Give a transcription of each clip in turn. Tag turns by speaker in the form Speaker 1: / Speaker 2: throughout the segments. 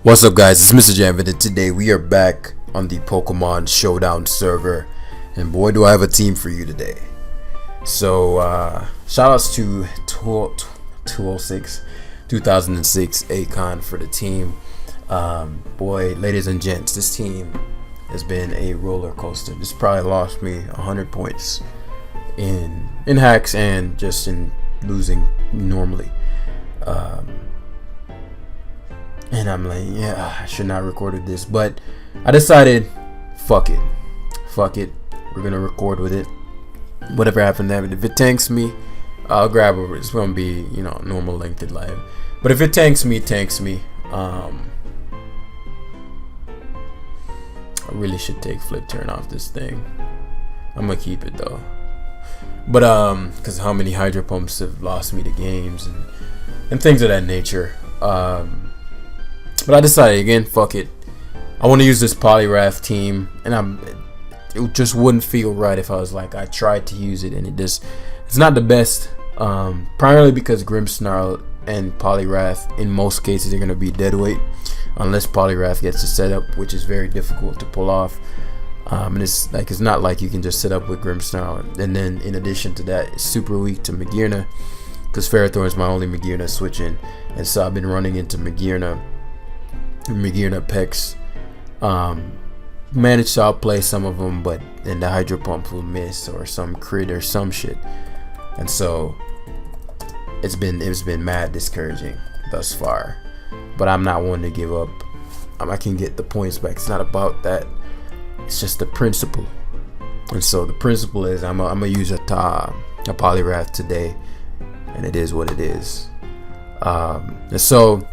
Speaker 1: What's up, guys? It's Mrjamvad, and today we are back on the Pokemon Showdown server, and boy do I have a team for you today. So shout outs to 2006 Akon for the team. Boy, ladies and gents, this team has been a roller coaster. This probably lost me 100 points in hacks and just in losing normally. And I'm like, yeah, I should not have recorded this, but I decided, fuck it, we're gonna record with it. Whatever happened there, if it tanks me, I'll grab it. It's gonna be, normal length live. But if it tanks me, I really should take flip turn off this thing. I'm gonna keep it though. But because how many hydro pumps have lost me to games and things of that nature. But I decided again, fuck it. I want to use this Poliwrath team, and it just wouldn't feel right if I was like, I tried to use it and it's not the best. Primarily because Grimmsnarl and Poliwrath in most cases are gonna be dead weight, unless Poliwrath gets the setup, which is very difficult to pull off. And it's not like you can just set up with Grimmsnarl, and then in addition to that, it's super weak to Magearna, because Ferrothorn is my only Magearna switch-in, and so I've been running into Magearna Pex. Managed to outplay some of them, but then the Hydro Pump will miss, or some crit or some shit, and so it's been mad discouraging thus far. But I'm not one to give up. I can get the points back. It's not about that. It's just the principle. And so the principle is I'm gonna use a Poliwrath today, and it is what it is. And so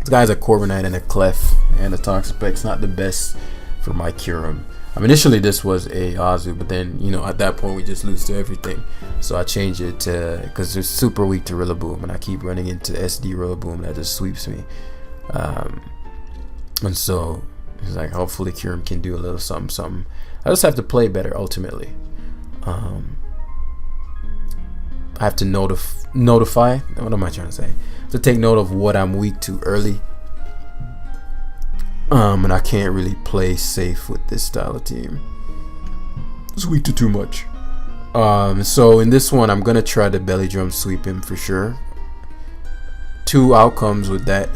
Speaker 1: this guy's a Corviknight and a Clef and a Toxapex. Not the best for my Kyurem. Initially this was a Azu, but then at that point we just lose to everything. So I changed it to, because it's super weak to Rillaboom, and I keep running into SD Rillaboom that just sweeps me. And so it's like, hopefully Kyurem can do a little something. I just have to play better ultimately. I have to notify. What am I trying to say? To take note of what I'm weak to early. And I can't really play safe with this style of team. It's weak to too much. So in this one, I'm gonna try to belly drum sweep him for sure. Two outcomes with that: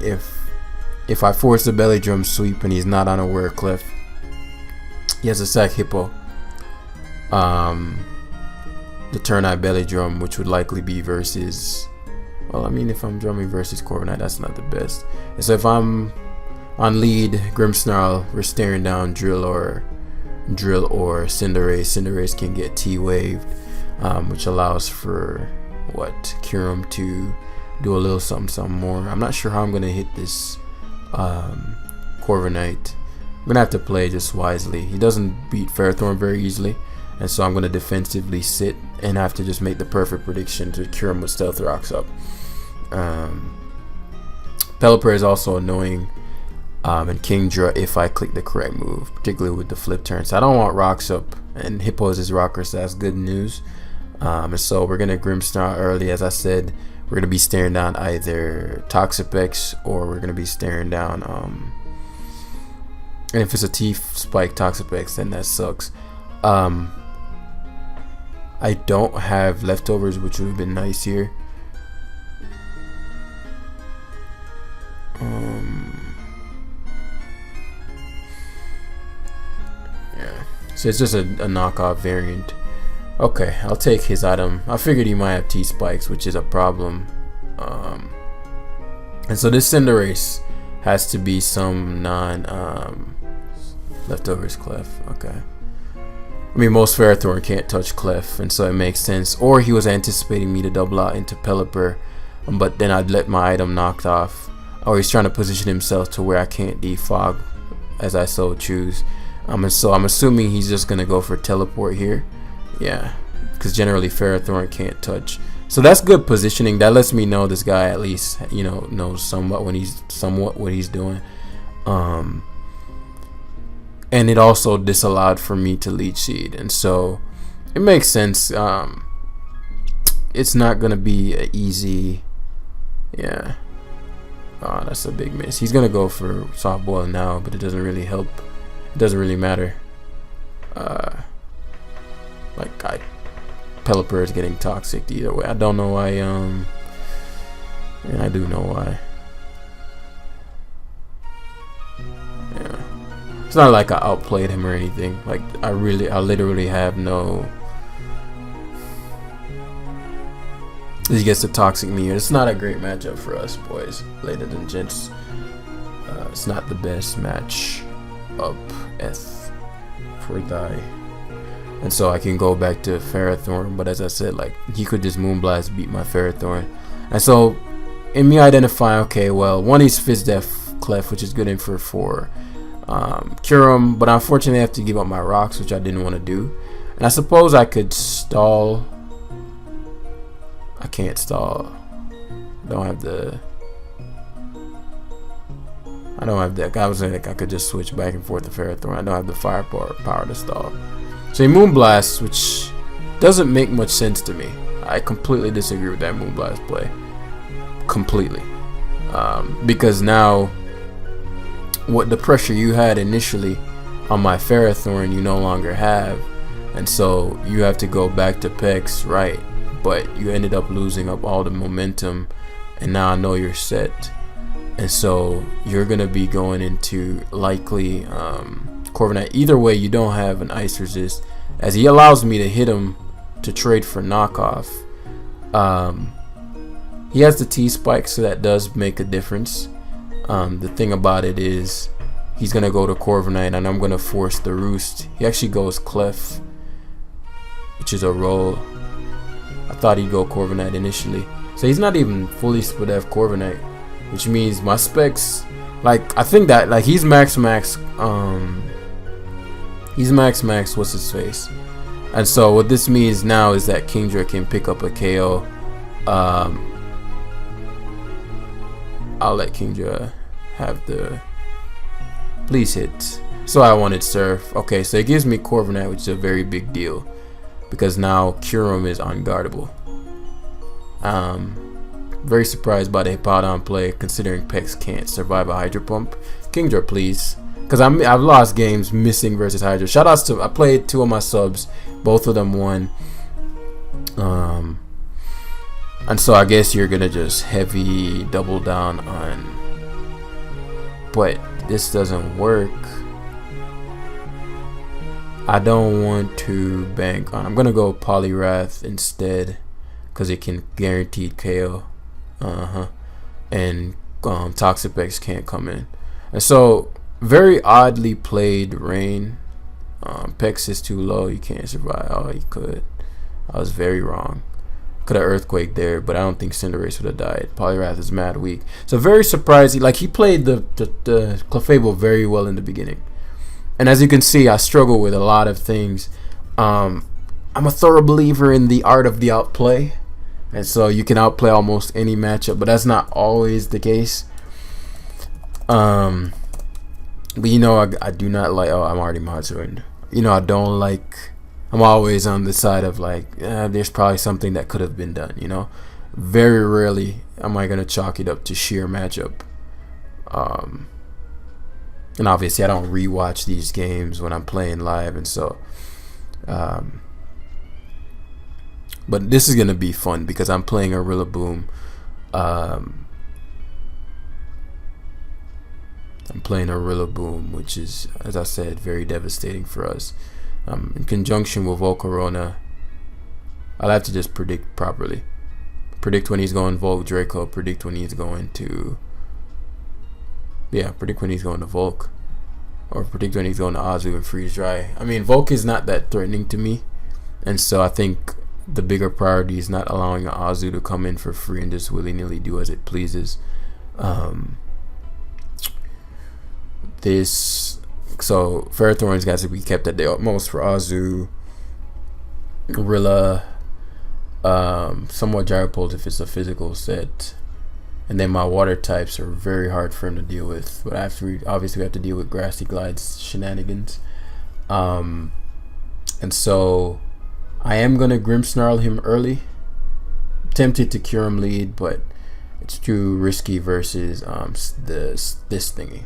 Speaker 1: if I force a belly drum sweep and he's not on a Were Cliff, he has a sack Hippo. The turn I belly drum, which would likely be versus, well, if I'm drumming versus Corviknight, that's not the best. And so if I'm on lead Grimmsnarl, we're staring down Drill or Cinderace. Cinderace can get T-waved, which allows for Kyurem to do a little something more. I'm not sure how I'm gonna hit this Corviknight. I'm gonna have to play just wisely. He doesn't beat Ferrothorn very easily, and so I'm gonna defensively sit and have to just make the perfect prediction to cure him with Stealth Rocks up. Pelipper is also annoying, and Kingdra if I click the correct move, particularly with the flip turn. So I don't want Rocks up, and Hippo is his rocker, so that's good news. And so we're gonna Grimmsnarl early. As I said, we're gonna be staring down either Toxapex, or we're gonna be staring down and if it's a T-Spike Toxapex, then that sucks. I don't have leftovers, which would have been nice here. Yeah, so it's just a knockoff variant. Okay, I'll take his item. I figured he might have T-Spikes, which is a problem. And so this Cinderace has to be some leftovers Clef. Okay. Most Ferrothorn can't touch Clef, and so it makes sense. Or he was anticipating me to double out into Pelipper, but then I'd let my item knocked off. Or he's trying to position himself to where I can't defog as I so choose. And so I'm assuming he's just gonna go for Teleport here. Yeah, because generally Ferrothorn can't touch. So that's good positioning. That lets me know this guy at least knows somewhat what he's doing. And it also disallowed for me to Leech Seed, and so it makes sense. It's not gonna be an easy, yeah. Oh, that's a big miss. He's gonna go for soft boil now, but it doesn't really help. It doesn't really matter. Pelipper is getting toxic either way. I don't know why. And I do know why. Yeah, it's not like I outplayed him or anything. Like I literally have no. He gets the toxic meteor. It's not a great matchup for us, boys, ladies and gents. It's not the best match up for Thy. And so I can go back to Ferrothorn, but as I said, like he could just Moonblast beat my Ferrothorn. And so in me identifying, okay, well, one is Fizz Def Clef, which is good in for 4. Kyurem, but unfortunately I have to give up my rocks, which I didn't want to do. And I suppose I could stall. I can't stall. I don't have the. I was like I could just switch back and forth to Ferrothorn. I don't have the firepower to stall. So he Moonblast, which doesn't make much sense to me. I completely disagree with that Moonblast play. Completely. Because now, what the pressure you had initially on my Ferrothorn, you no longer have, and so you have to go back to Pex, right? But you ended up losing up all the momentum, and now I know you're set, and so you're gonna be going into likely Corviknight. Either way, you don't have an ice resist, as he allows me to hit him to trade for knockoff. He has the T-Spike, so that does make a difference. The thing about it is he's gonna go to Corviknight, and I'm gonna force the Roost. He actually goes Clef, which is a roll. I thought he'd go Corviknight initially, so he's not even fully split F Corviknight, which means my specs, like I think that like he's max what's his face, and so what this means now is that Kingdra can pick up a KO. I'll let Kingdra have the please hit. So I wanted Surf. Okay, so it gives me Corviknight, which is a very big deal, because now Kyurem is unguardable. Very surprised by the Hippowdon play, considering Pex can't survive a Hydro Pump. Kingdra, please, because I've lost games missing versus Hydra. Shoutouts to, I played 2 of my subs, both of them won. And so I guess you're gonna just heavy double down on, but this doesn't work. I don't want to bank on. I'm gonna go Poliwrath instead, because it can guaranteed KO. And Toxapex can't come in. And so very oddly played Rain. Pex is too low. You can't survive. Oh, you could. I was very wrong. Could have Earthquake there, but I don't think Cinderace would have died. Poliwrath is mad weak. So very surprising. Like he played the Clefable very well in the beginning. And as you can see, I struggle with a lot of things. I'm a thorough believer in the art of the outplay. And so you can outplay almost any matchup, but that's not always the case. But you know, I do not like, oh, I'm already Mazurn. You know, I don't like, I'm always on the side of like, there's probably something that could have been done, you know. Very rarely am I going to chalk it up to sheer matchup. And obviously I don't rewatch these games when I'm playing live, and so but this is gonna be fun because I'm playing a Rillaboom. I'm playing a Rillaboom, which is, as I said, very devastating for us. In conjunction with Volcarona, I'll have to just predict properly. Predict when he's going Volk Draco. Predict when he's going to, predict when he's going to Volk, or predict when he's going to Azu and Freeze Dry. I mean, Volk is not that threatening to me, and so I think the bigger priority is not allowing an Azu to come in for free and just willy-nilly do as it pleases. So Ferrothorn's got to be kept at the utmost for Azu. Rilla, somewhat Gyropoles if it's a physical set. And then my water types are very hard for him to deal with. But obviously we have to deal with Grassy Glide's shenanigans. And so I am going to Grimmsnarl him early. Tempted to Kyurem lead, but It's too risky versus this thingy.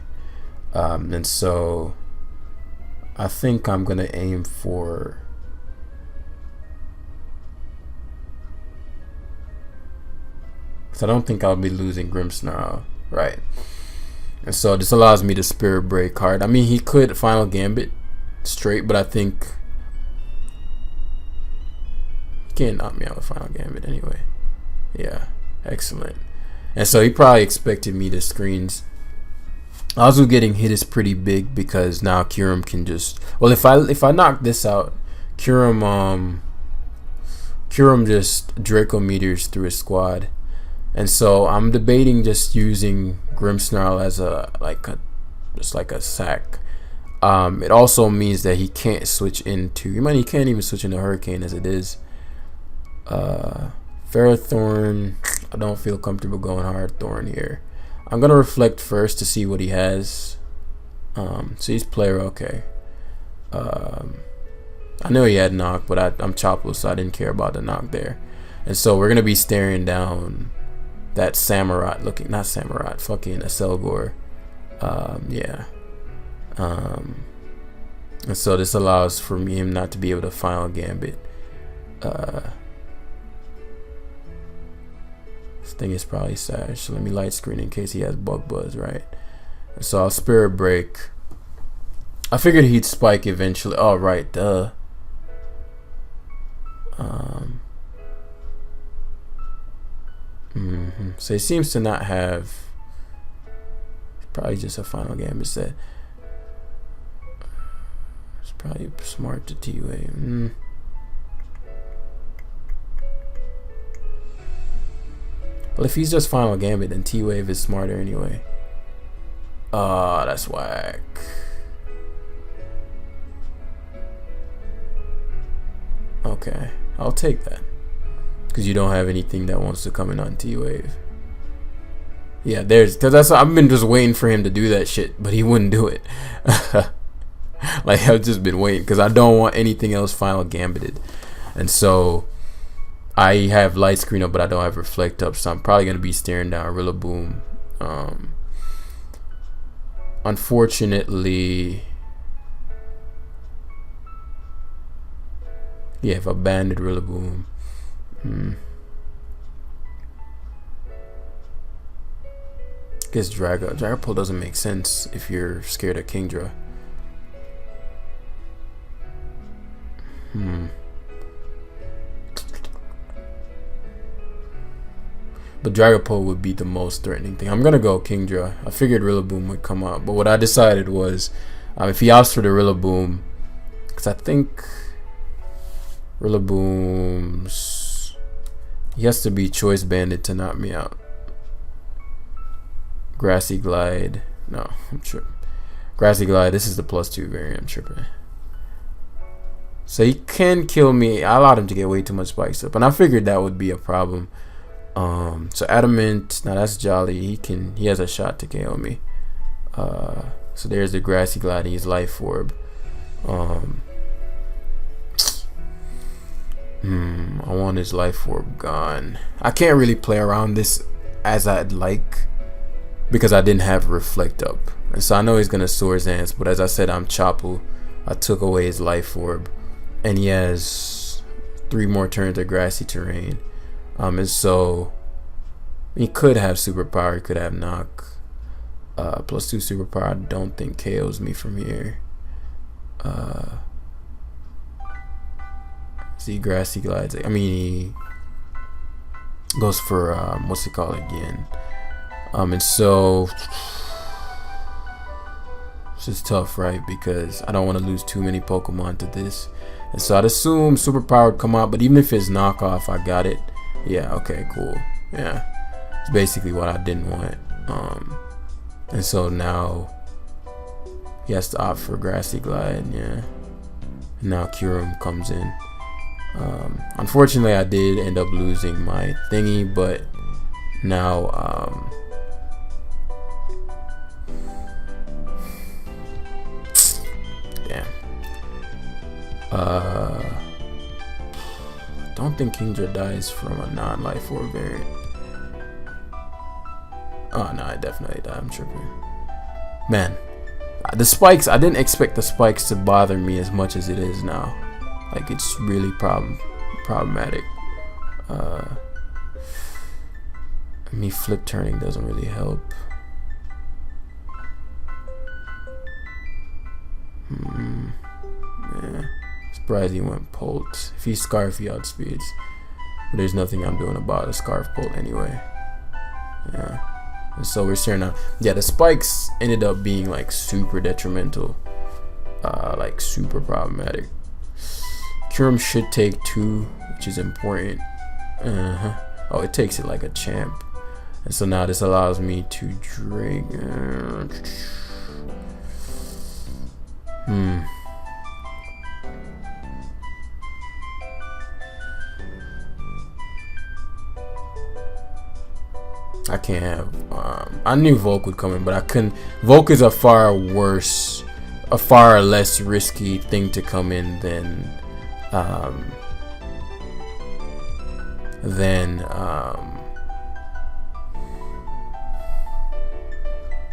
Speaker 1: And so I think I'm gonna aim for I don't think I'll be losing Grimmsnarl, right? And so this allows me to Spirit Break card. I mean, he could Final Gambit straight, but I think he can't knock me out with Final Gambit anyway. Yeah, excellent. And so he probably expected me to screens. Also, getting hit is pretty big because now Kyurem can just if I knock this out, Kyurem just Draco Meteors through his squad. And so I'm debating just using Grimmsnarl as just like a sack. It also means that he can't switch into. He can't even switch into Hurricane as it is. Ferrothorn. I don't feel comfortable going hard Thorn here. I'm gonna reflect first to see what he has. So he's player okay. I know he had knock, but I'm Chopless, so I didn't care about the knock there. And so we're gonna be staring down that Samurott looking, not Samurott, fucking Aselgor. Yeah. And so this allows for him not to be able to Final Gambit. This thing is probably Sash, so let me light screen in case he has Bug Buzz, right? And so I'll Spirit Break. I figured he'd Spike eventually. Oh, right, duh. So he seems to not have. Probably just a Final Gambit set. It's probably smart to T-Wave. Well, if he's just Final Gambit, then T-Wave is smarter anyway. That's whack. Okay, I'll take that. Because you don't have anything that wants to come in on T-Wave. Yeah, I've been just waiting for him to do that shit, but he wouldn't do it. Like, I've just been waiting because I don't want anything else Final Gambited. And so I have light screen up, but I don't have reflect up, so I'm probably gonna be staring down Rillaboom. Unfortunately, yeah, if I banded Rillaboom, guess Dragapult doesn't make sense if you're scared of Kingdra. But Dragapult would be the most threatening thing. I'm gonna go Kingdra. I figured Rillaboom would come out, but what I decided was if he opts for the Rillaboom, because I think Rillaboom's he has to be Choice Banded to knock me out. Grassy Glide. No, I'm tripping. Grassy Glide. This is the +2 variant. I'm tripping. So he can kill me. I allowed him to get way too much spikes up, and I figured that would be a problem. So Adamant. Now that's Jolly. He has a shot to KO me. So there's the Grassy Glide. He's Life Orb. I want his Life Orb gone. I can't really play around this as I'd like because I didn't have Reflect up, and so I know he's gonna Swords Dance. But as I said, I'm Chopple. I took away his Life Orb, and he has 3 more turns of Grassy Terrain. And so he could have Superpower. He could have Knock. +2 Superpower. I don't think KOs me from here. See, Grassy Glides. I mean, he goes for what's it called again? And so this is tough, right? Because I don't want to lose too many Pokemon to this, and so I'd assume Superpower would come out. But even if it's knockoff, I got it. Yeah. Okay. Cool. Yeah. It's basically what I didn't want. And so now he has to opt for Grassy Glide. Yeah. And now Kyurem comes in. Unfortunately, I did end up losing my thingy, but now damn. I don't think Kingdra dies from a non-Life Orb variant. Oh no, I definitely died. I'm tripping. Man, the spikes, I didn't expect the spikes to bother me as much as it is now. Like, it's really problematic. Me flip turning doesn't really help. Yeah. Surprised he went Polt. If he's Scarf, he outspeeds. But there's nothing I'm doing about a Scarf Polt anyway. Yeah. And so we're staring out. Yeah, the spikes ended up being like super detrimental. Like super problematic. Kurum should take 2, which is important. Oh, it takes it like a champ. And so now this allows me to drink. I can't have. I knew Volk would come in, but I couldn't. Volk is a far less risky thing to come in than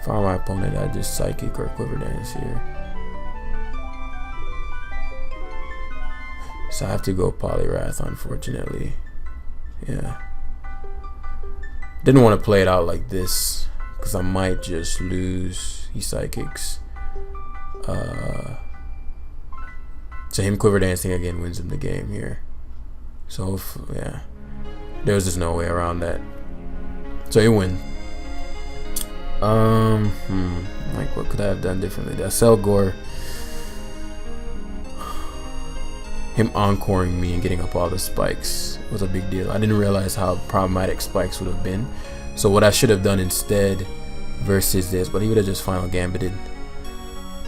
Speaker 1: if I'm my opponent, I just Psychic or Quiver Dance here. So I have to go Poliwrath, unfortunately. Yeah. Didn't want to play it out like this because I might just lose. He Psychics. So him Quiver Dancing again wins him the game here. So yeah, there's just no way around that. So he win. Like what could I have done differently? That Selgor, him encoring me and getting up all the spikes was a big deal. I didn't realize how problematic spikes would have been. So what I should have done instead versus this, but he would have just final gambited.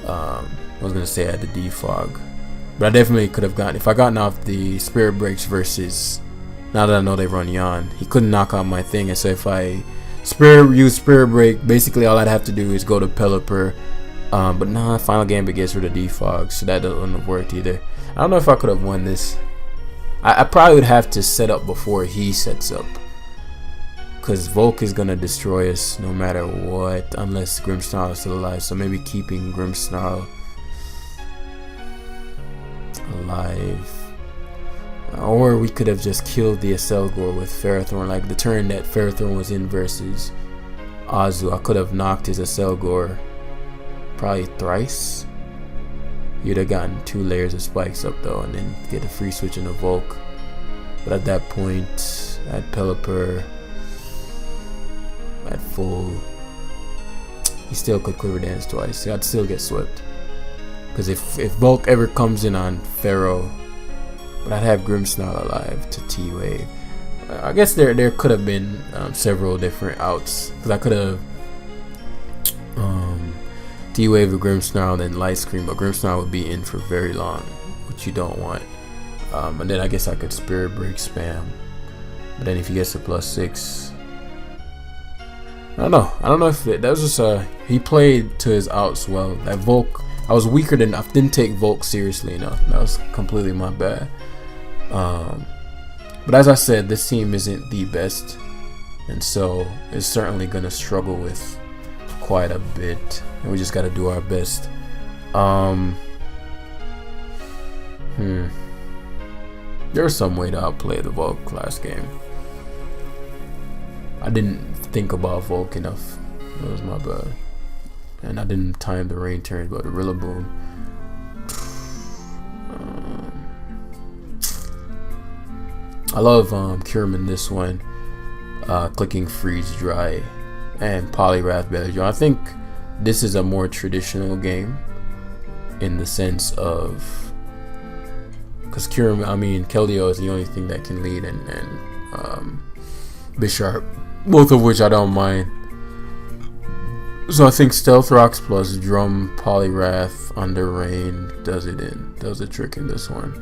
Speaker 1: I was gonna say I had the defog, but I definitely could have gotten, if I gotten off the Spirit Breaks versus, now that I know they run Yawn, he couldn't knock out my thing. And so if I use Spirit Break, basically all I'd have to do is go to Pelipper. But nah, final gambit gets rid of defog, so that doesn't have worked either. I don't know if I could have won this. I probably would have to set up before he sets up, because Volk is gonna destroy us no matter what, unless Grimmsnarl is still alive. So maybe keeping Grimmsnarl alive, or we could have just killed the Aselgor with Ferrothorn. Like the turn that Ferrothorn was in versus Azu, I could have knocked his Aselgor probably thrice. You'd have gotten 2 layers of spikes up though, and then get a free switch in a Volk. But at that point, at Pelipper, at full, he still could Quiver Dance twice. I'd still get swept. Because if Volk ever comes in on Pharaoh, but I'd have Grimmsnarl alive to T-Wave. I guess there could have been several different outs. Because I could have T-Wave with Grimmsnarl, then Light Scream, but Grimmsnarl would be in for very long, which you don't want. And then I guess I could Spirit Break spam. But then if he gets a +6, I don't know if that was just he played to his outs well. That Volk, I was weaker than, I didn't take Volk seriously enough. That was completely my bad. But as I said, this team isn't the best, and so it's certainly gonna struggle with quite a bit, and we just got to do our best. There was some way to outplay the Volk last game. I didn't think about Volk enough. That was my bad, and I didn't time the rain turn, but the Rillaboom. I love Kurum in this one. Clicking Freeze Dry and Poliwrath Belly Drum. I think this is a more traditional game in the sense of, because Kurum, I mean Keldeo is the only thing that can lead, and Bisharp, both of which I don't mind. So I think Stealth Rocks plus Drum Poliwrath under Rain does the trick in this one.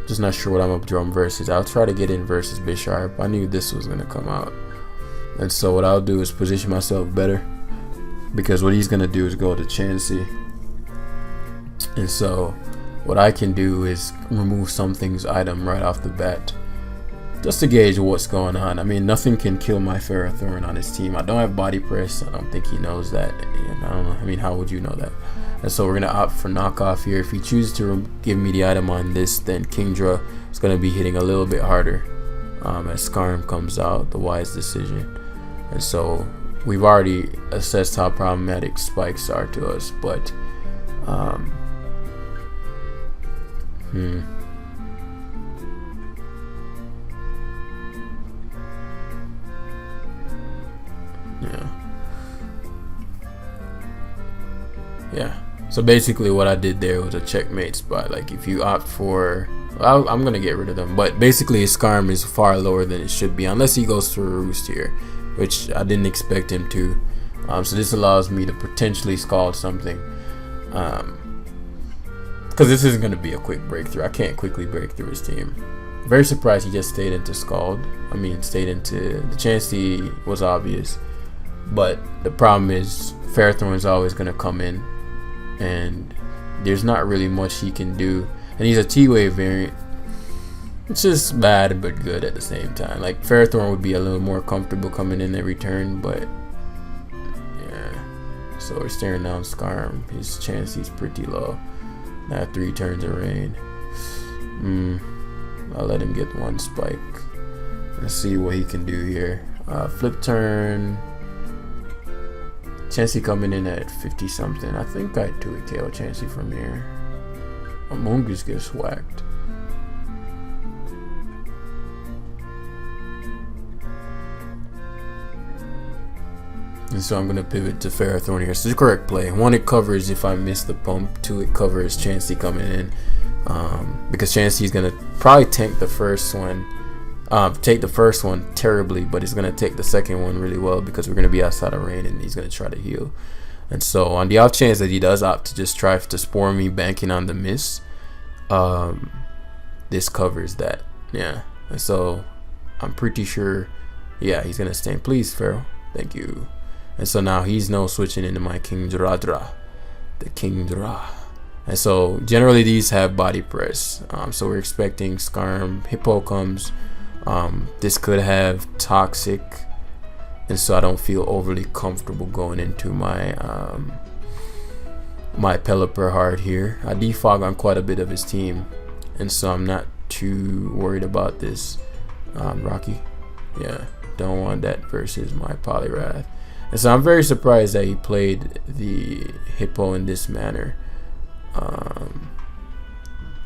Speaker 1: Just not sure what I'm up Drum versus. I'll try to get in versus Bisharp. I knew this was gonna come out, and so what I'll do is position myself better, because what he's gonna do is go to Chansey, and so what I can do is remove something's item right off the bat. just to gauge what's going on. I mean, nothing can kill my Ferrothorn on his team. I don't have body press. I don't think he knows that. And I don't know. I mean, how would you know that? And so we're gonna opt for knockoff here. If he chooses to give me the item on this, then Kingdra is gonna be hitting a little bit harder as Skarm comes out. The wise decision. And so we've already assessed how problematic spikes are to us, but yeah. So basically what I did there was a checkmate spot. Like if you opt for, I'm gonna get rid of them, but basically his Skarm is far lower than it should be, unless he goes to a Roost here, which I didn't expect him to. So this allows me to potentially scald something, because this isn't gonna be a quick breakthrough. I can't quickly break through his team. Very surprised he just stayed into scald. I mean, stayed into the Chansey was obvious, but the problem is Ferrothorn is always gonna come in, and there's not really much he can do. And he's a T-Wave variant. It's just bad but good at the same time. Like Ferrothorn would be a little more comfortable coming in every turn, but yeah. So we're staring down Skarm. His chance he's pretty low. Now 3 turns of rain. I'll let him get 1 spike. Let's see what he can do here. Flip turn. Chansey coming in at 50 something. I think I 2 KO Chansey from here. Amoonguss gets whacked. And so I'm going to pivot to Ferrothorn here. So it's the correct play. 1, it covers if I miss the pump. 2, it covers Chansey coming in. Because Chansey's going to probably tank the first one. Take the first one terribly, but he's going to take the second one really well because we're going to be outside of rain and he's going to try to heal. And so on the off chance that he does opt to just try to spore me banking on the miss, this covers that. Yeah. And so I'm pretty sure, yeah, he's going to stay. Please, Pharaoh. Thank you. And so now he's no switching into my Kingdra, the Kingdra. And so generally these have body press. So we're expecting Skarm, Hippo comes. This could have Toxic, and so I don't feel overly comfortable going into my my Pelipper hard here. I defog on quite a bit of his team, and so I'm not too worried about this. Rocky, yeah, don't want that versus my Poliwrath. And so I'm very surprised that he played the Hippo in this manner.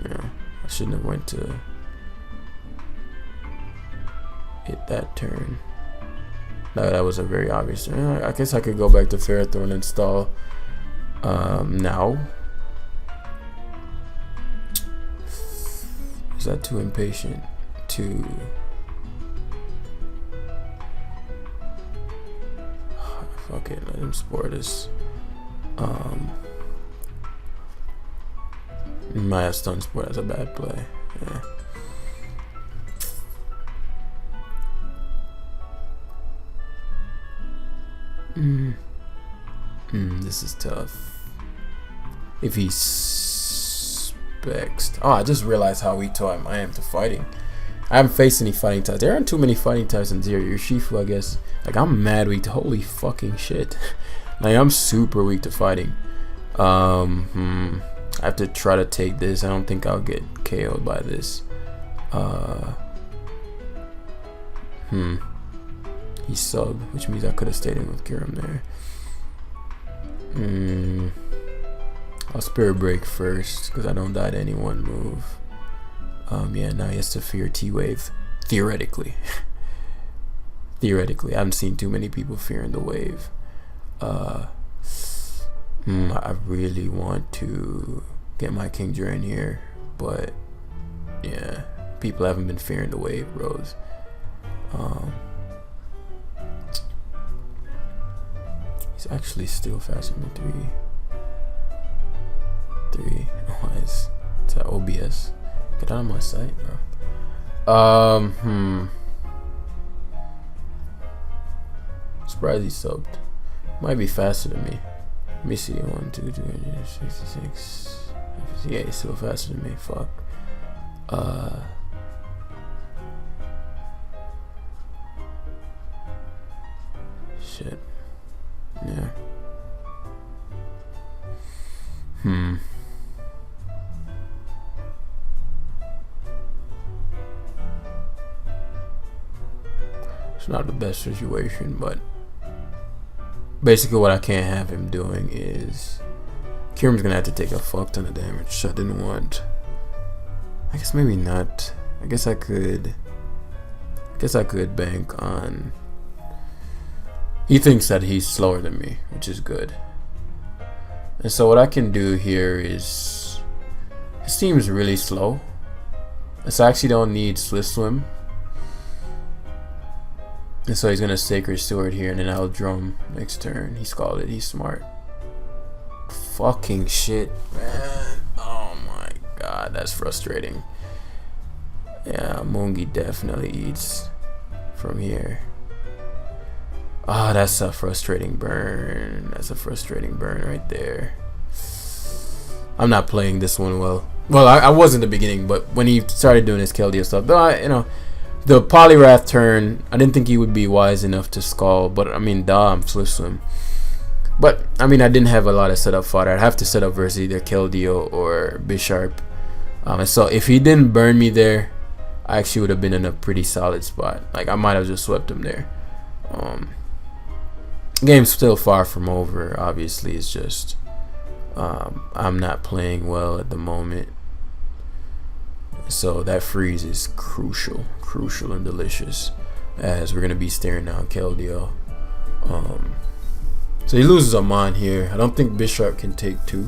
Speaker 1: Yeah, I shouldn't have went to hit that turn. No, that was a very obvious turn. I guess I could go back to Ferrothorn and install now. Is that too impatient to... Fuck it, let him spore this. My stun spore, that's a bad play. Yeah. This is tough. If he specs... Oh, I just realized how weak to I am to fighting. I haven't faced any fighting types. There aren't too many fighting types in Zero. Your Shifu, I guess. Like, I'm mad weak to... Holy fucking shit. Like, I'm super weak to fighting. I have to try to take this. I don't think I'll get KO'd by this. He subbed, which means I could have stayed in with Kiram there. I'll Spirit Break first because I don't die to any one move. Yeah, now he has to fear T-Wave. Theoretically. Theoretically. I haven't seen too many people fearing the wave. I really want to get my Kingdra in here, but yeah, people haven't been fearing the wave, bros. He's actually still faster than 3. Oh, it's that OBS. Get out of my sight, bro. Surprised he subbed. Might be faster than me. Let me see. 1, 2, 3, 66. Yeah, he's still faster than me. Fuck. Shit. Yeah. It's not the best situation, but basically what I can't have him doing is Kieran's gonna have to take a fuck ton of damage, so I didn't want. I guess maybe not. I guess I could bank on. He thinks that he's slower than me, which is good. And so what I can do here is, his team's really slow, so I actually don't need Swift Swim. And so he's gonna Sacred Sword here, and then I'll drum next turn. He Scalded. He's smart. Fucking shit, man. Oh my god, that's frustrating. Yeah, Moongi definitely eats from here. Ah, that's a frustrating burn. That's a frustrating burn right there. I'm not playing this one well. Well, I was in the beginning, but when he started doing his Keldeo stuff, though, the Poliwrath turn, I didn't think he would be wise enough to Scald, but I mean, I'm Swift Swim. But I mean, I didn't have a lot of setup fodder. I'd have to set up versus either Keldeo or Bisharp. And so if he didn't burn me there, I actually would have been in a pretty solid spot. Like, I might have just swept him there. Game's still far from over. Obviously, it's just I'm not playing well at the moment. So that freeze is crucial and delicious, as we're gonna be staring down Keldeo. So he loses a Mon here. I don't think Bisharp can take 2.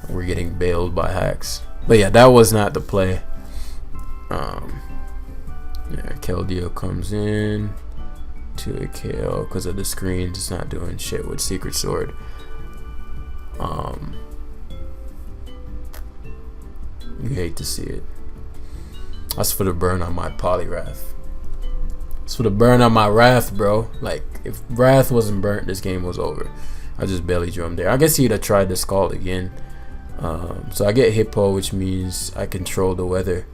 Speaker 1: We're getting bailed by hacks. But yeah, that was not the play. Yeah, Keldeo comes in to a KO because of the screens. It's not doing shit with Secret Sword. You hate to see it. That's for the burn on my Poliwrath. It's for the burn on my Wrath, bro. Like, if Wrath wasn't burnt, this game was over. I just belly drummed there. I guess he'd have tried to Scald again. So I get Hippo, which means I control the weather.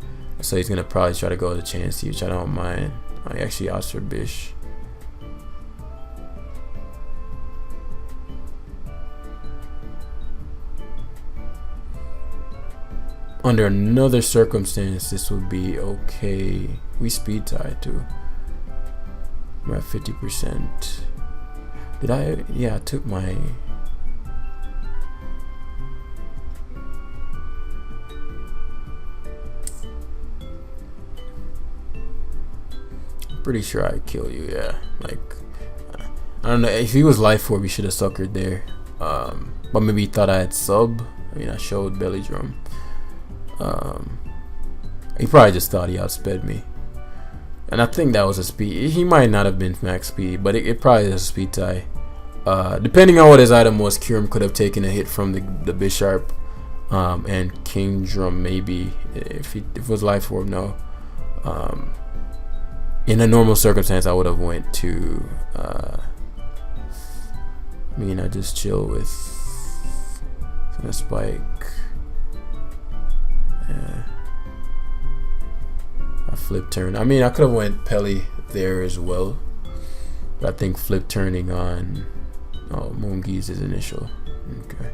Speaker 1: So he's gonna probably try to go to Chansey, which I don't mind. I actually asked for Bish. Under another circumstance, this would be okay. We speed tie too. We're at 50%. Did I? Yeah, I took my. Pretty sure I'd kill you, yeah. Like, I don't know, if he was life orb, he should have suckered there. But maybe he thought I had sub. I mean, I showed belly drum. He probably just thought he outsped me, and I think that was a speed. He might not have been max speed, but it probably is a speed tie. Depending on what his item was, Kyurem could have taken a hit from the Bisharp, and King Drum maybe if it was life orb. No. In a normal circumstance, I would have went to. I mean, I just chill with a spike. Yeah. I flip turn. I mean, I could have went Pelly there as well, but I think flip turning on Moongi's is initial. Okay.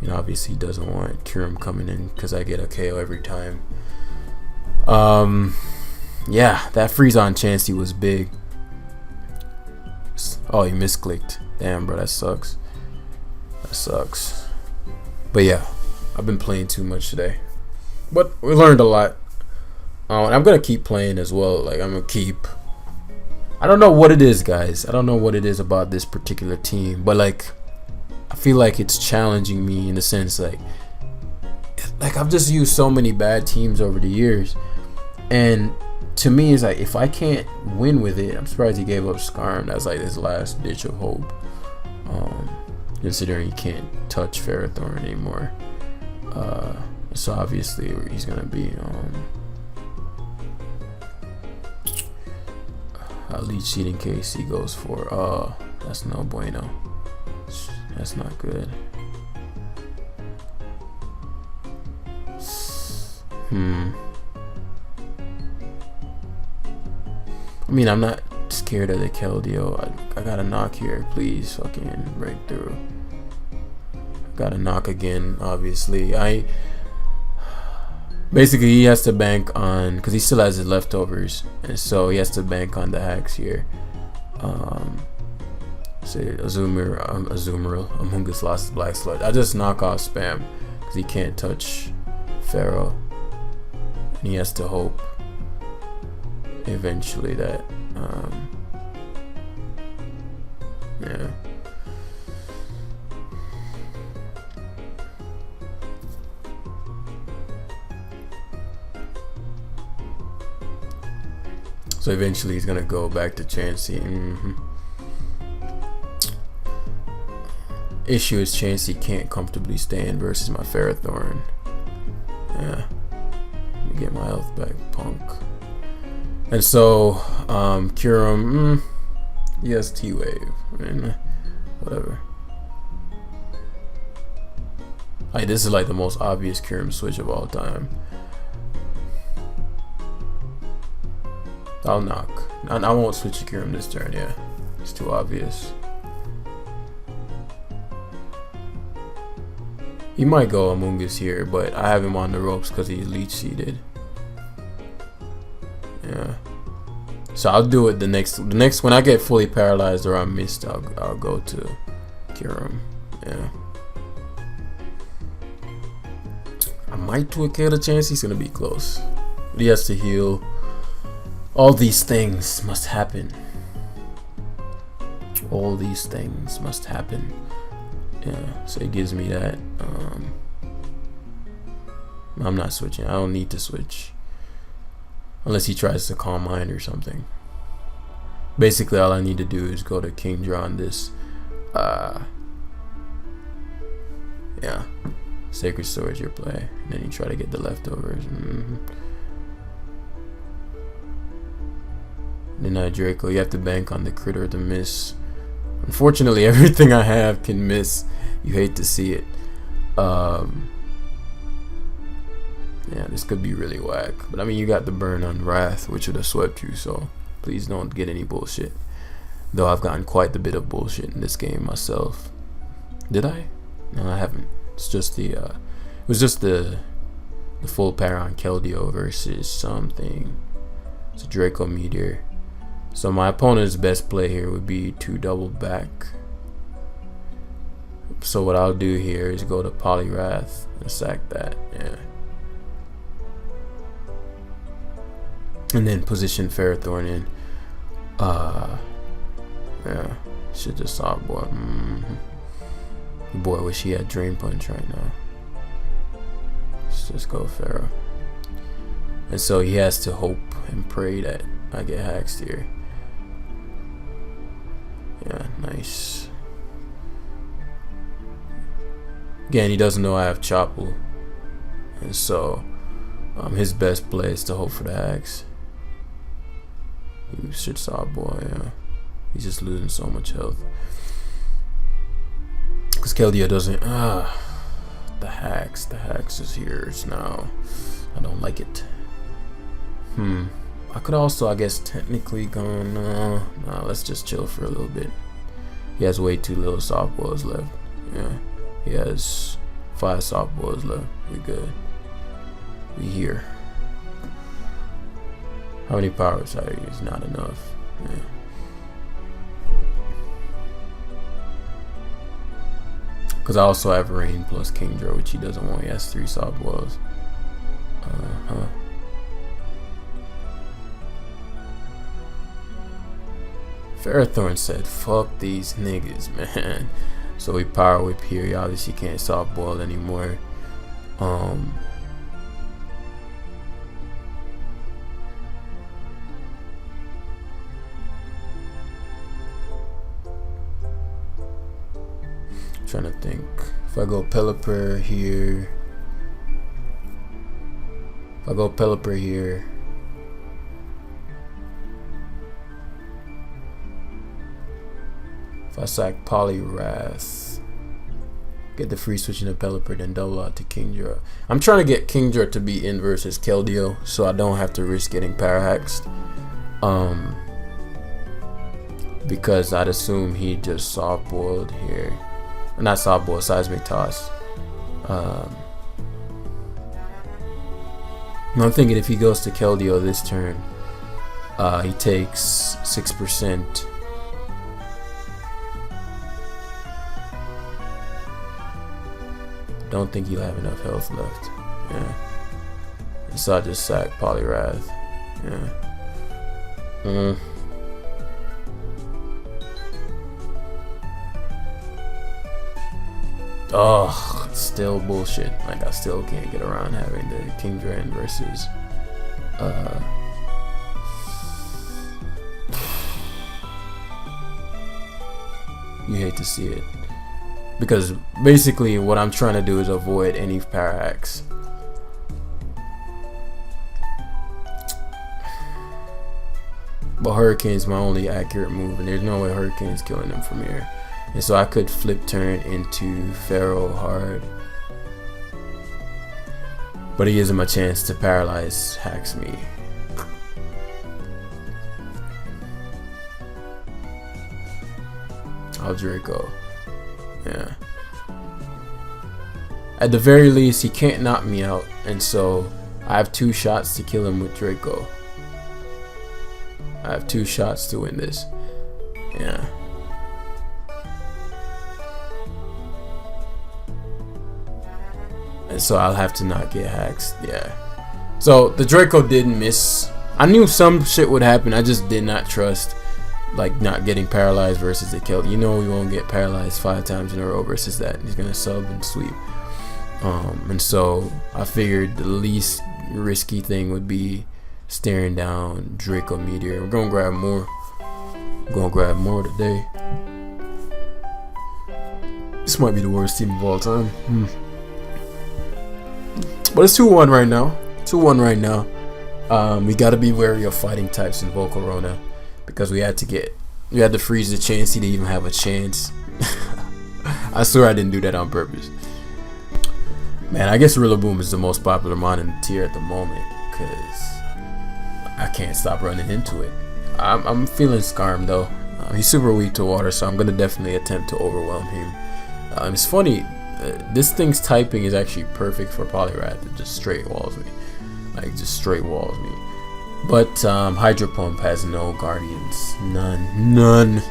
Speaker 1: You know, obviously he doesn't want Kyurem coming in because I get a KO every time. Yeah, that freeze on Chansey was big. Oh, he misclicked. Damn, bro, that sucks. That sucks. But yeah, I've been playing too much today. But we learned a lot. And I'm going to keep playing as well. Like, I'm going to keep... I don't know what it is, guys. I don't know what it is about this particular team. But, like, I feel like it's challenging me in the sense, like I've just used so many bad teams over the years. And... to me, it's like, if I can't win with it, I'm surprised he gave up Skarm. That's like his last ditch of hope. Considering he can't touch Ferrothorn anymore. So obviously he's gonna be a leech seed in case he goes for. That's no bueno. That's not good. I mean, I'm not scared of the Keldeo. I gotta knock here, please. Fucking break through. Gotta knock again, obviously. Basically, he has to bank on, because he still has his leftovers, and so he has to bank on the hacks here. Say Amungus lost his Black Sludge. I just knock off spam because he can't touch Pharaoh, and he has to hope eventually that yeah. So eventually he's gonna go back to Chansey. Issue is Chansey can't comfortably stand versus my Ferrothorn. Yeah. Let me get my health back, punk. And so, Kyurem, yes, T-Wave. I mean, whatever. Like, this is like the most obvious Kyurem switch of all time. I'll knock. I won't switch to Kyurem this turn, yeah. It's too obvious. He might go Amungus here, but I have him on the ropes because he's leech seeded. Yeah. So I'll do it the next when I get fully paralyzed or I'm missed, I'll go to Kyurem. Yeah. I might do a kill a chance. He's gonna be close. But he has to heal. All these things must happen. All these things must happen. Yeah, so it gives me that. I'm not switching. I don't need to switch. Unless he tries to Calm Mind or something. Basically, all I need to do is go to Kingdra on this. Yeah. Sacred Storage your play. And then you try to get the leftovers. Then Draco, you have to bank on the crit or the miss. Unfortunately, everything I have can miss. You hate to see it. Yeah, this could be really whack. But I mean, you got the burn on Wrath, which would have swept you. So please don't get any bullshit. Though I've gotten quite a bit of bullshit in this game myself. Did I? No, I haven't. It's just the it was just the full power on Keldeo versus something. It's a Draco Meteor. So my opponent's best play here would be to double back. So what I'll do here is go to Poliwrath and sack that. Yeah. And then position Ferrothorn in. Yeah. Should just saw boy. Boy, wish he had Drain Punch right now. Let's just go Pharaoh. And so he has to hope and pray that I get hacked here. Yeah, nice. Again, he doesn't know I have Chopple. And so his best play is to hope for the hacks. You should saw boy, yeah. He's just losing so much health. Because Keldeo doesn't the hacks is yours now. I don't like it. I could also, I guess, technically go no, let's just chill for a little bit. He has way too little soft boils left. Yeah. He has 5 soft boils left. We good. We here. How many powers are you? Is not enough. Yeah. Because I also have Rain plus Kingdra, which he doesn't want. He has 3 soft boils. Ferrothorn said, fuck these niggas, man. So we power whip here. He obviously can't soft boil anymore. Trying to think. If I go Pelipper here. If I sack Poliwrath, get the free switch into Pelipper, then double out to Kingdra. I'm trying to get Kingdra to be in versus Keldeo, so I don't have to risk getting power hacks. because I'd assume he just soft boiled here. Not soft boiled, seismic toss. I'm thinking if he goes to Keldeo this turn, he takes 6%. Don't think he'll have enough health left. Yeah. So I just sack Poliwrath. Yeah. Oh, it's still bullshit. Like, I still can't get around having the Kingdra versus you hate to see it, because basically what I'm trying to do is avoid any power hacks. But Hurricane's my only accurate move, and there's no way Hurricane's killing him from here. And so I could flip turn into Pharaoh hard, but he gives him a chance to paralyze hacks me. I'll Draco. Yeah. At the very least, he can't knock me out, and so I have 2 shots to kill him with Draco. I have 2 shots to win this. Yeah. And so I'll have to not get hacks. Yeah. So the Draco didn't miss. I knew some shit would happen. I just did not trust, like, not getting paralyzed versus the kill. You know, we won't get paralyzed 5 times in a row versus that. He's gonna sub and sweep. And so I figured the least risky thing would be staring down Draco Meteor. We're gonna grab more. We're gonna grab more today. This might be the worst team of all time. But it's 2-1 right now. 2-1 right now. We gotta be wary of fighting types in Volcarona, because we had to freeze the Chansey to even have a chance. I swear I didn't do that on purpose. Man, I guess Rillaboom is the most popular mon in the tier at the moment, because I can't stop running into it. I'm feeling Skarm though. He's super weak to water, so I'm gonna definitely attempt to overwhelm him. It's funny, this thing's typing is actually perfect for Poliwrath. It just straight walls me, like just straight walls me. But Hydro Pump has no guardians, none.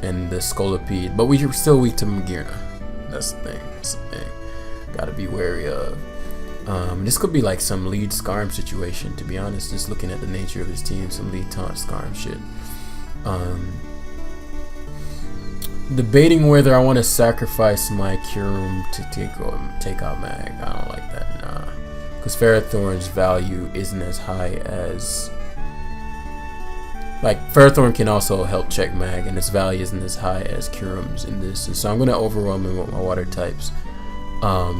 Speaker 1: And the Scolipede, but we're still weak to Magearna. That's the thing. Gotta be wary of. This could be like some lead Skarm situation, to be honest, just looking at the nature of his team. Some lead taunt Skarm shit. Debating whether I want to sacrifice my Kyurem to take out Mag. I don't like that, nah, because Ferrothorn's value isn't as high as, like, Ferrothorn can also help check Mag, and its value isn't as high as Kyurem's in this. And so I'm gonna overwhelm him with my water types. I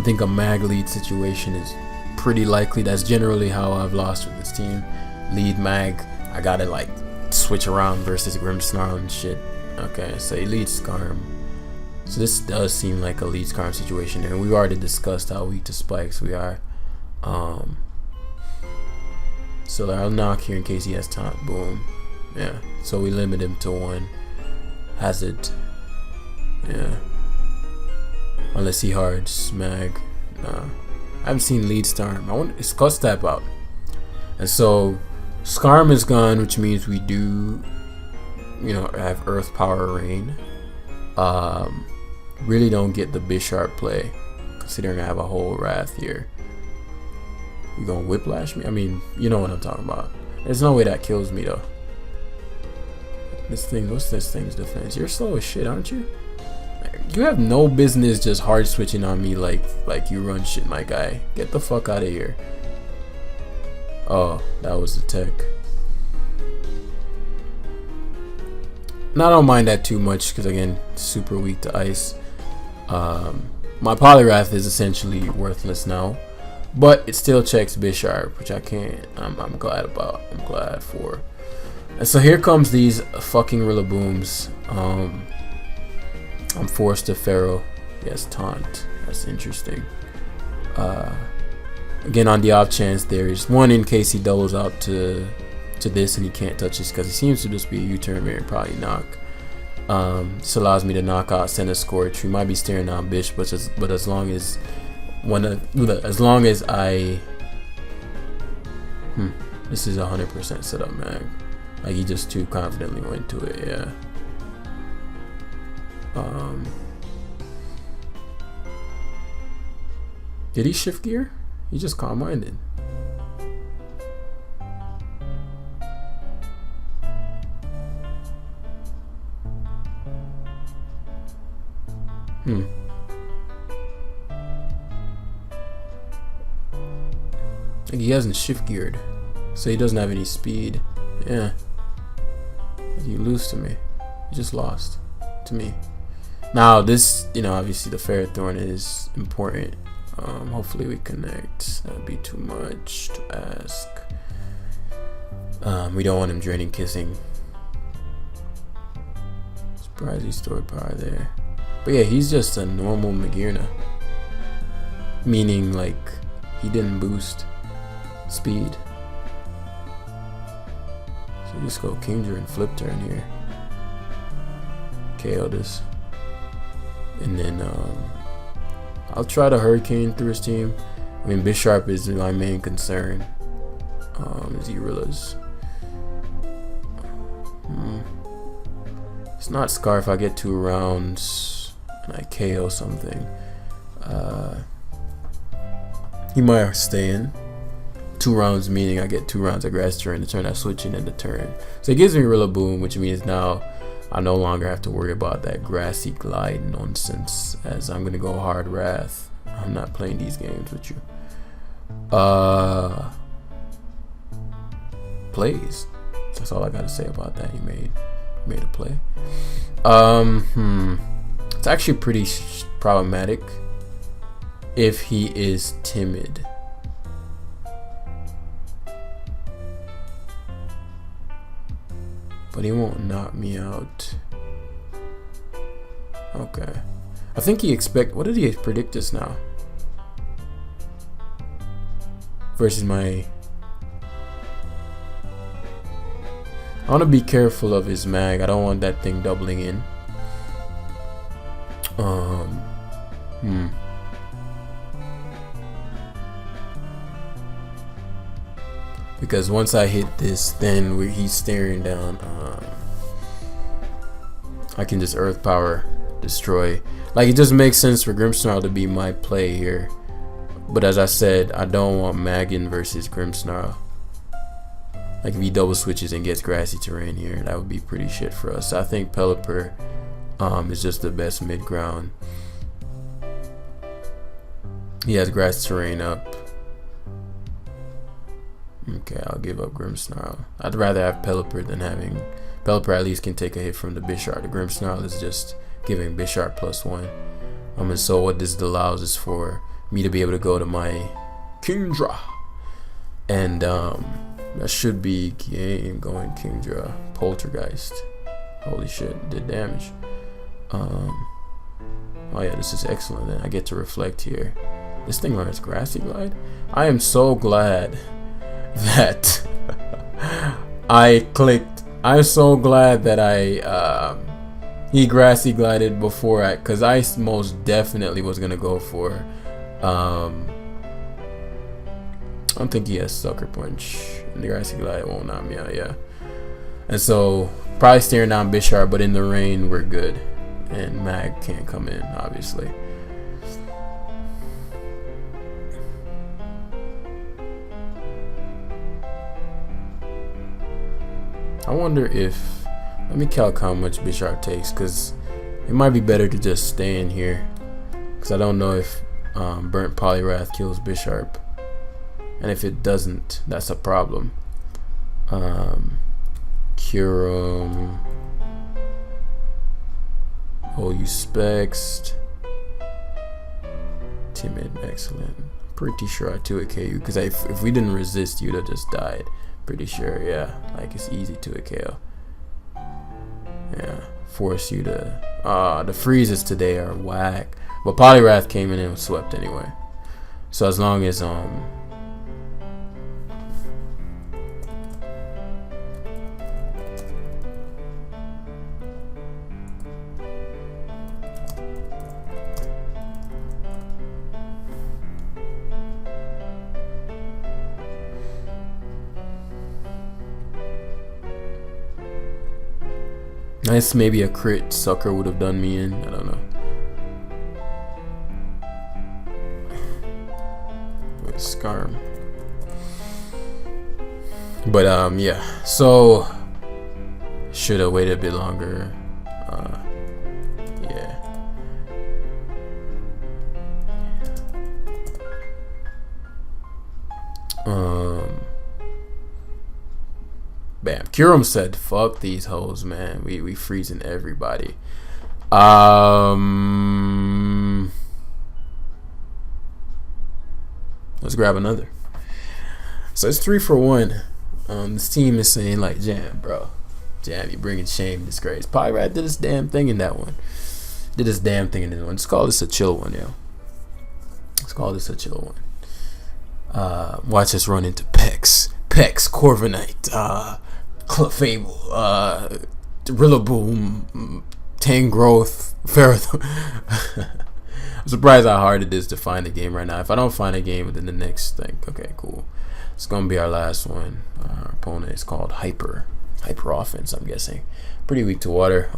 Speaker 1: think a Mag lead situation is pretty likely. That's generally how I've lost with this team. Lead Mag, I gotta like switch around versus Grimmsnarl and shit. Okay, so he leads Skarm. So this does seem like a lead Skarm situation, and we've already discussed how weak to spikes we are. So I'll knock here in case he has taunt. Boom. Yeah. So we limit him to 1. Hazard. Yeah. Unless he hards Mag. Nah. I haven't seen lead Skarm. I want it's cut step out. And so Skarm is gone, which means we do, you know, have Earth Power Rain. Really don't get the Bisharp play, considering I have a whole Wrath here. You gonna Whiplash me? I mean, you know what I'm talking about. There's no way that kills me though. This thing, what's this thing's defense? You're slow as shit, aren't you? You have no business just hard switching on me like you run shit, my guy. Get the fuck out of here. Oh, that was the tech. Now I don't mind that too much, because again, super weak to ice. My Poliwrath is essentially worthless now, but it still checks Bisharp, which I can't. I'm glad about. I'm glad for. And so here comes these fucking Rillabooms. I'm forced to Pharaoh. Yes, taunt. That's interesting. Again, on the off chance there's one in case he doubles out to this and he can't touch this, because he seems to just be a U-turn variant, probably knock. This allows me to knock out, send a Scorch. We might be staring down Bishop, but as long as I this is 100% set up mag. Like, he just too confidently went to it. Yeah. Did he shift gear? He just calm-minded. Like, he hasn't shift geared, so he doesn't have any speed. Yeah. You lose to me. You just lost to me. Now this, obviously the Ferrothorn is important. Hopefully we connect. That would be too much to ask. We don't want him draining kissing. Surprised he stored power there. But yeah, he's just a normal Magearna. Meaning, like, he didn't boost speed. So just go Kingdra and flip turn here. KO this. And then I'll try to Hurricane through his team. I mean, Bisharp is my main concern. Zerilla's. It's not Scarf. I get 2 rounds and I KO something. He might stay in. 2 rounds meaning I get 2 rounds of Grass Terrain to turn I switch in the turn. So it gives me Rillaboom, which means now I no longer have to worry about that Grassy Glide nonsense, as I'm gonna go hard Wrath. I'm not playing these games with you. Plays. That's all I gotta say about that. He made a play. It's actually pretty problematic if he is timid. But he won't knock me out. Okay. I think he what did he predict this now? Versus my... I want to be careful of his mag. I don't want that thing doubling in. Because once I hit this, then he's staring down. I can just Earth Power destroy. Like, it just makes sense for Grimmsnarl to be my play here. But as I said, I don't want Maggin versus Grimmsnarl. Like, if he double switches and gets Grassy Terrain here, that would be pretty shit for us. So I think Pelipper is just the best mid ground. He has Grassy Terrain up. Okay, I'll give up Grimmsnarl. I'd rather have Pelipper than having... Pelipper at least can take a hit from the Bisharp. The Grimmsnarl is just giving Bisharp +1. And so what this allows is for me to be able to go to my Kingdra. And that should be game going Kingdra. Poltergeist. Holy shit, did damage. Oh yeah, this is excellent. Then I get to reflect here. This thing learns Grassy Glide. I am so glad that I clicked. I'm so glad that he Grassy Glided before because I most definitely was gonna go for I don't think he has Sucker Punch, and the Grassy Glide won't knock me out. Yeah, and so probably staring down Bisharp, but in the rain we're good, and Mag can't come in obviously. I wonder if, let me calc how much Bisharp takes, because it might be better to just stay in here, because I don't know if Burnt Poliwrath kills Bisharp, and if it doesn't, that's a problem. Curum. Oh, you Spexed. Timid, excellent. Pretty sure I 2-hit KO you, because if we didn't resist, you'd have just died. Pretty sure, yeah. Like, it's easy to a KO. Yeah, force you to. The freezes today are whack. But Poliwrath came in and was swept anyway. So as long as Nice, maybe a crit sucker would have done me in. I don't know. With Scarm. But yeah. So should have waited a bit longer. Yeah. Bam. Kurum said, "Fuck these hoes, man. We freezing everybody." Let's grab another. So it's 3 for 1. This team is saying like, "Jam, bro. Jam, you bringing shame and disgrace." Polyrat did his damn thing in that one. Did his damn thing in this one. Let's call this a chill one, yo. Let's call this a chill one. Watch us run into Pex, Corviknight, Clefable, Rillaboom, Tangrowth, Ferrothorn. I'm surprised how hard it is to find a game right now. If I don't find a game within the next thing, okay, cool. It's gonna be our last one. Our opponent is called Hyper Offense, I'm guessing. Pretty weak to water.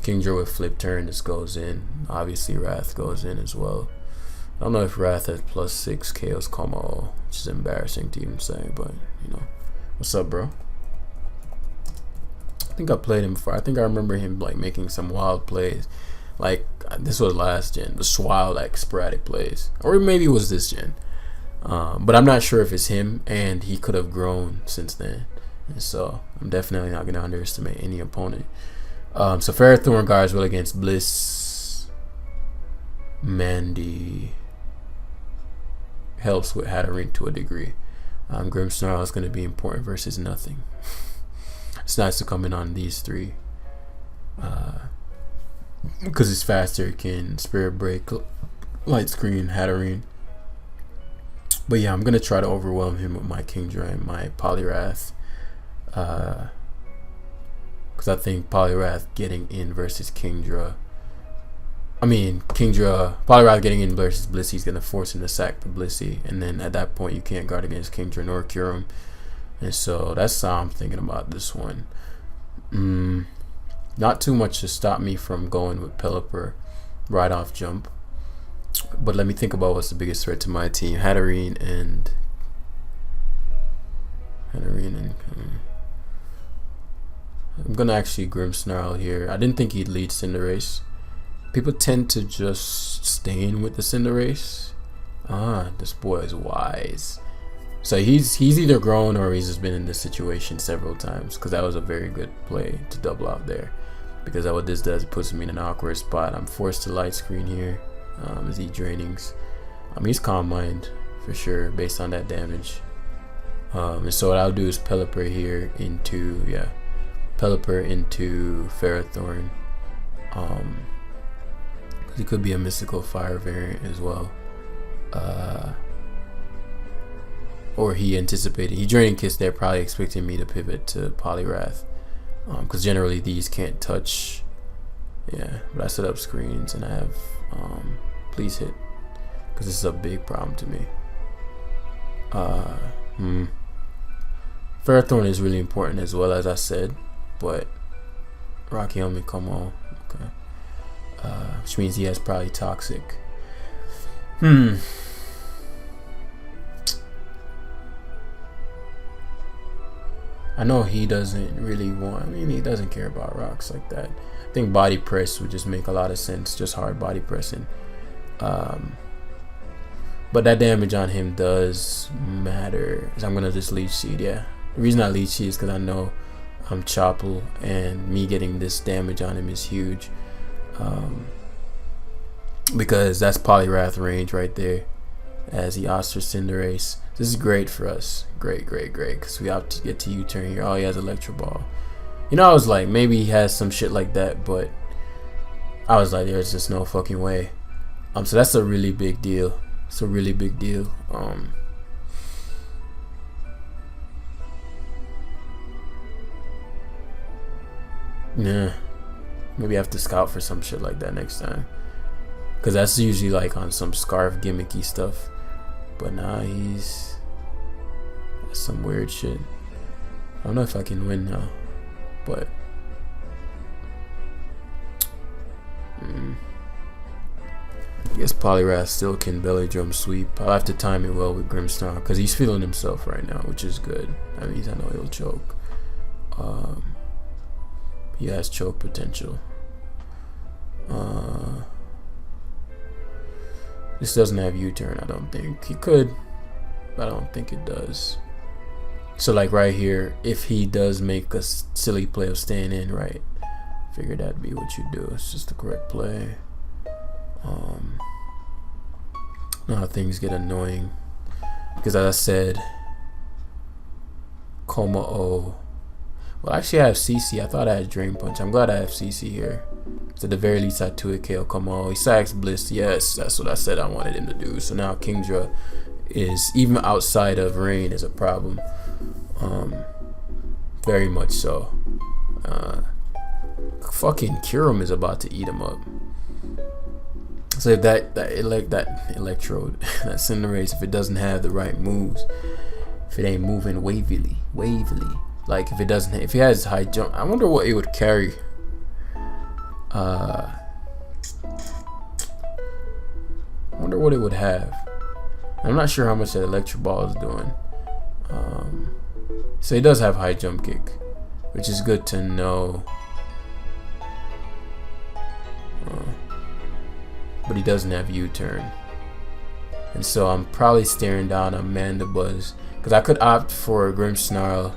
Speaker 1: Kingdra with flip turn, this goes in. Obviously Wrath goes in as well. I don't know if Wrath has +6 Chaos Como, which is embarrassing to even say, but you know. What's up, bro? I think I played him before. I think I remember him like making some wild plays. Like this was last gen, the wild like sporadic plays, or maybe it was this gen. But I'm not sure if it's him, and he could have grown since then. And so I'm definitely not gonna underestimate any opponent. So Ferrothorn guards well against Bliss. Mandy helps with Hatterene to a degree. Grimmsnarl is going to be important versus nothing. It's nice to come in on these 3 because it's faster. It can Spirit Break, Light Screen, Hatterene. But yeah, I'm going to try to overwhelm him with my Kingdra and my Poliwrath, because I think Poliwrath getting in versus Kingdra, Poliwrath getting in versus Blissey is going to force him to sack the Blissey, and then at that point you can't guard against Kingdra nor cure him. And so that's how I'm thinking about this one. Not too much to stop me from going with Pelipper right off jump, but let me think about what's the biggest threat to my team. Hatterene and I'm going to actually Grimmsnarl here. I didn't think he'd lead Cinderace. People tend to just stay in with the Cinderace. This boy is wise. So he's either grown or he's just been in this situation several times, because that was a very good play to double out there. Because what this does, it puts me in an awkward spot. I'm forced to light screen here. Z drainings. He's Calm Mind for sure based on that damage. And so what I'll do is Pelipper here into Pelipper into Ferrothorn. It could be a mystical fire variant as well. Or he anticipated. He draining Kiss there, probably expecting me to pivot to Poliwrath. Because generally these can't touch. Yeah, but I set up screens and I have please hit. Because this is a big problem to me. Ferrothorn is really important as well, as I said. But Rocky Helmet, come on. Okay. Which means he has probably Toxic. I know he doesn't really want, he doesn't care about rocks like that. I think body press would just make a lot of sense, just hard body pressing. But that damage on him does matter. So I'm gonna just leech seed. Yeah, the reason I leech seed is because I know I'm Chople, and me getting this damage on him is huge. Because that's Poliwrath range right there, as he Oster Cinderace. This is great for us. Great, because we have to get to U-turn here. Oh, he has Electro Ball. I was like, maybe he has some shit like that, but I was like, there's just no fucking way. So that's a really big deal. It's a really big deal. Yeah, maybe I have to scout for some shit like that next time, because that's usually like on some Scarf gimmicky stuff. But nah, he's some weird shit. I don't know if I can win now, but I guess Polyrath still can belly drum sweep. I'll have to time it well with Grimmsnarl because he's feeling himself right now, which is good. That means I know he'll choke. He has choke potential. This doesn't have U-turn, I don't think. He could, but I don't think it does. So like right here, if he does make a silly play of staying in, right, figure that'd be what you do. It's just the correct play. Now things get annoying because, as I said, Coma O. Well, actually I have CC. I thought I had Drain Punch. I'm glad I have CC here. So at the very least I 2-hit KO Coma O. He sacks Bliss. Yes, that's what I said I wanted him to do. So now Kingdra is, even outside of rain, is a problem. Very much so. Fucking Kyurem is about to eat him up. So if that electrode, that Cinderace, if it doesn't have the right moves, if it ain't moving wavily, like if it has high jump, I wonder what it would carry. I wonder what it would have. I'm not sure how much that Electro Ball is doing. So it does have high jump kick, which is good to know. But he doesn't have U-turn. And so I'm probably staring down on Mandibuzz, because I could opt for a Grimmsnarl.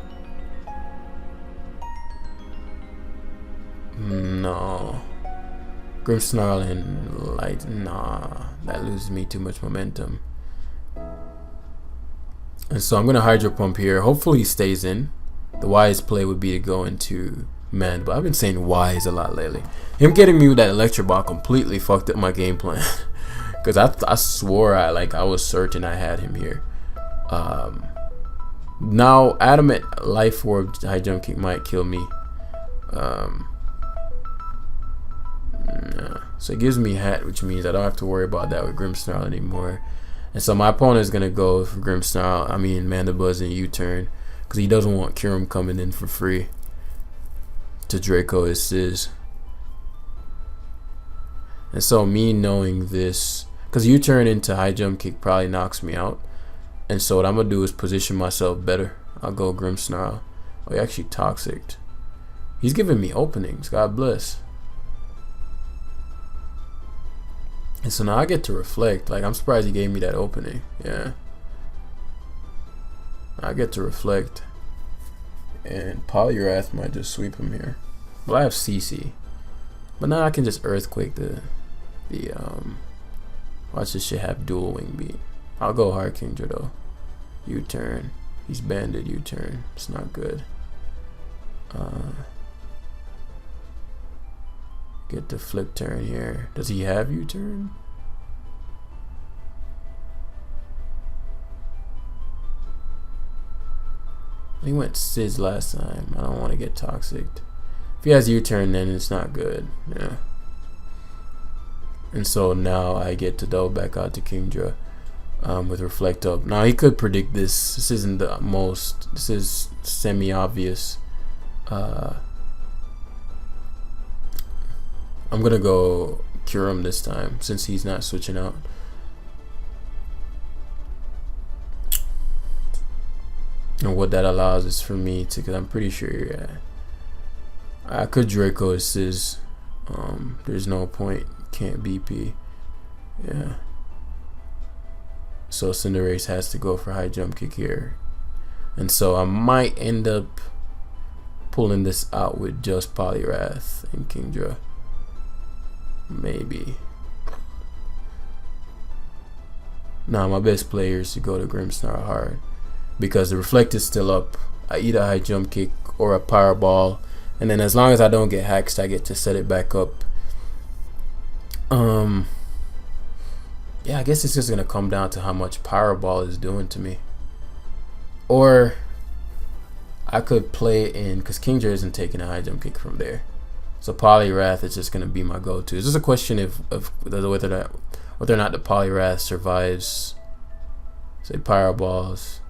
Speaker 1: No. Grimmsnarl and Light, nah. That loses me too much momentum. And so I'm going to Hydro Pump here. Hopefully he stays in. The wise play would be to go into Mandibuzz. I've been saying wise a lot lately. Him getting me with that Electro Ball completely fucked up my game plan. Because I swore I was certain I had him here. Now Adamant Life Orb High Jump Kick might kill me. So it gives me Hat, which means I don't have to worry about that with Grimmsnarl anymore. And so my opponent is gonna go for Mandibuzz and U-turn, because he doesn't want Kyurem coming in for free to Draco Assist. And so me knowing this, because U-turn into high jump kick probably knocks me out, and so what I'm gonna do is position myself better. I'll go Grimmsnarl. Oh, he actually Toxic. He's giving me openings. God bless. And so now I get to reflect. Like, I'm surprised he gave me that opening. Yeah. I get to reflect. And Polyrath might just sweep him here. Well, I have CC. But now I can just Earthquake the watch this shit have dual wing beat. I'll go hard Kingdra though. U-turn. He's banded U-turn. It's not good. Get the flip turn here. Does he have U-turn? He went Sizz last time. I don't want to get Toxic. If he has U-turn, then it's not good. Yeah. And so now I get to double back out to Kingdra with Reflect Up. Now he could predict this. This isn't the most. This is semi-obvious. I'm gonna go Kyurem this time since he's not switching out. And what that allows is for me to, because I'm pretty sure I could Draco Assist. There's no point. Can't BP. Yeah. So Cinderace has to go for high jump kick here. And so I might end up pulling this out with just Polyrath and Kingdra. Maybe. Now my best player is to go to Grimmsnarl hard, because the Reflect is still up. I either high jump kick or a Power Ball, and then as long as I don't get hacked, I get to set it back up. Yeah, I guess it's just gonna come down to how much Power Ball is doing to me. Or I could play it in, because Kingdra isn't taking a high jump kick from there. So Polyrath is just gonna be my go-to. It's just a question of whether or not the Polyrath survives, say, Power Balls.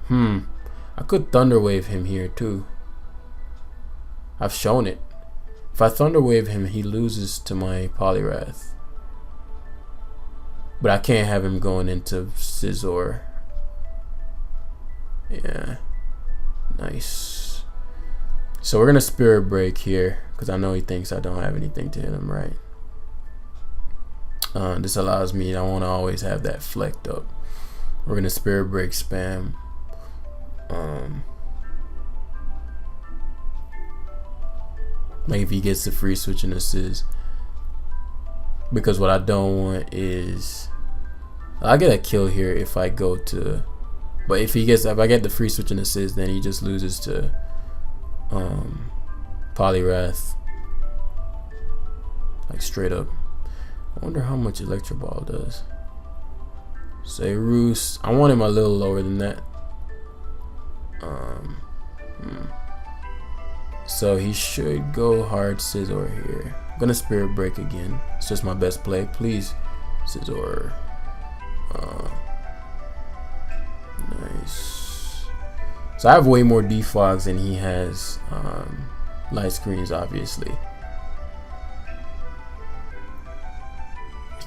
Speaker 1: I could Thunder Wave him here too. I've shown it. If I Thunder Wave him, he loses to my Polyrath. But I can't have him going into Scizor. Yeah. Nice. So we're going to Spirit Break here, because I know he thinks I don't have anything to hit him, right? This allows me, I want to always have that flecked up. We're going to Spirit Break spam. Like if he gets the free switch and assist. Because what I don't want is, I get a kill here if I go to, but if I get the free switch and assist, then he just loses to Poliwrath. Like straight up. I wonder how much Electro Ball does. Say Roost. I want him a little lower than that. So he should go hard Scizor here. I'm gonna Spirit Break again. It's just my best play. Please, Scizor. Nice. So I have way more defogs than he has light screens, obviously.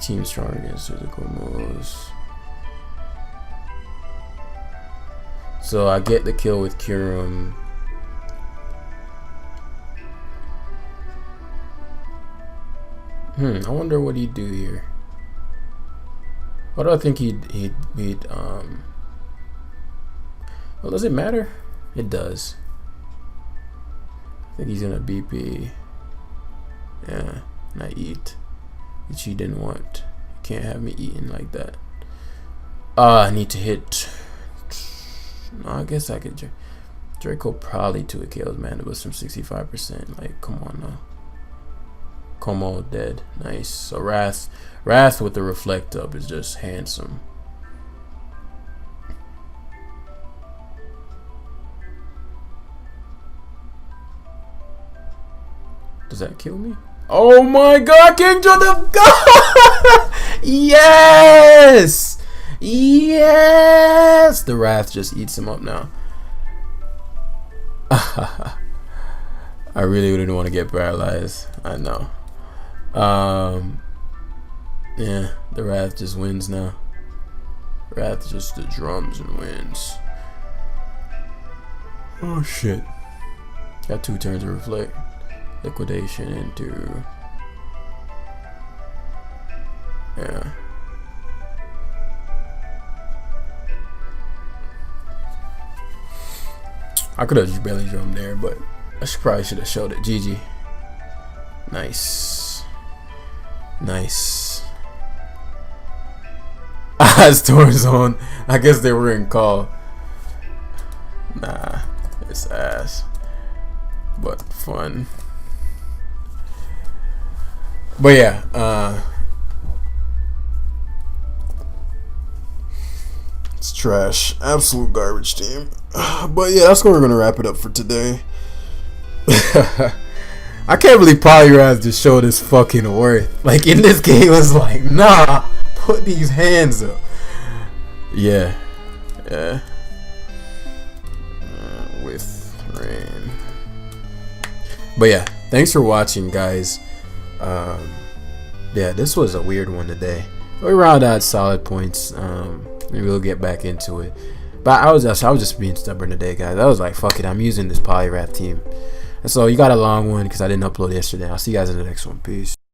Speaker 1: Team strong against physical moves. So I get the kill with Kyurem. I wonder what he'd do here. What do I think he'd beat? Well, does it matter? It does. I think he's gonna BP. Yeah, not eat. Which he didn't want. You can't have me eating like that. I need to hit. No, I guess I could. Draco probably to a KO's Mandibles from 65%. Like, come on now. Como dead. Nice. So Wrath with the Reflect Up is just handsome. Does that kill me? Oh my god, King Jordan! Yes! Yes! The Wrath just eats him up now. I really wouldn't want to get paralyzed. I know. Yeah, the Wrath just wins now. Wrath just the drums and wins. Oh shit. Got 2 turns to Reflect. Liquidation into. Yeah. I could have belly drum there, but I probably should have showed it. GG. Nice. Nice. Storm Zone. I guess they were in call. Nah, it's ass. But fun. But yeah, it's trash. Absolute garbage team. But yeah, that's where we're gonna wrap it up for today. I can't believe Poliwrath just showed his fucking worth. Like in this game, it was like, nah, put these hands up. Yeah, yeah. With rain. But yeah, thanks for watching, guys. Yeah, this was a weird one today. We round out solid points. Maybe we'll get back into it. But I was just being stubborn today, guys. I was like, fuck it, I'm using this Poliwrath team. And so you got a long one because I didn't upload yesterday. I'll see you guys in the next one. Peace.